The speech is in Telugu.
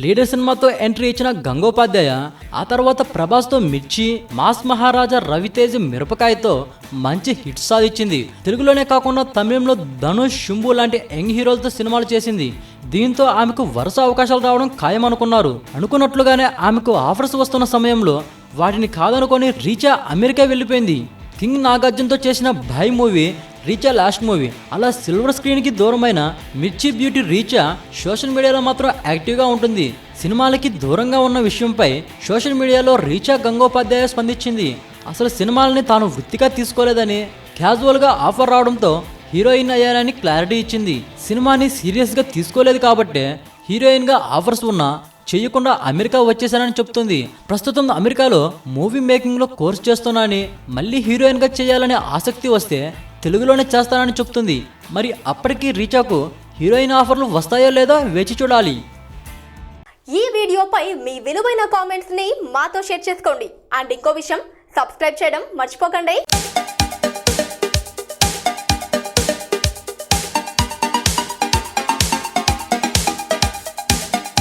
లీడర్ సినిమాతో ఎంట్రీ ఇచ్చిన గంగోపాధ్యాయ ఆ తర్వాత ప్రభాస్తో మిర్చి, మాస్ మహారాజా రవితేజ్ మిరపకాయతో మంచి హిట్ సాధించింది. తెలుగులోనే కాకుండా తమిళంలో ధనుష్, శుంభు లాంటి యంగ్ హీరోలతో సినిమాలు చేసింది. దీంతో ఆమెకు వరుస అవకాశాలు రావడం ఖాయమనుకున్నారు. అనుకున్నట్లుగానే ఆమెకు ఆఫర్స్ వస్తున్న సమయంలో వాటిని కాదనుకొని రీచా అమెరికా వెళ్ళిపోయింది. కింగ్ నాగార్జునతో చేసిన భాయ్ మూవీ రీచా లాస్ట్ మూవీ. అలా సిల్వర్ స్క్రీన్కి దూరమైన మిర్చి బ్యూటీ రీచా సోషల్ మీడియాలో మాత్రం యాక్టివ్గా ఉంటుంది. సినిమాలకి దూరంగా ఉన్న విషయంపై సోషల్ మీడియాలో రీచా గంగోపాధ్యాయ స్పందించింది. అసలు సినిమాలని తాను వృత్తిగా తీసుకోలేదని, క్యాజువల్గా ఆఫర్ రావడంతో హీరోయిన్ అయ్యానని క్లారిటీ ఇచ్చింది. సినిమాని సీరియస్గా తీసుకోలేదు కాబట్టే హీరోయిన్గా ఆఫర్స్ ఉన్నా చేయకుండా అమెరికా వచ్చేసానని చెప్తుంది. ప్రస్తుతం అమెరికాలో మూవీ మేకింగ్లో కోర్స్ చేస్తున్నానని, మళ్ళీ హీరోయిన్గా చేయాలనే ఆసక్తి వస్తే తెలుగులోనే చేస్తానని చెప్తుంది. మరి అప్పటికి రీచాకు హీరోయిన్ ఆఫర్లు వస్తాయో లేదో వేచి చూడాలి. ఈ వీడియోపై మీ విలువైన కామెంట్స్ ని మాతో షేర్ చేసుకోండి. అండ్ ఇంకో విషయం, సబ్స్క్రైబ్ చేయడం మర్చిపోకండి.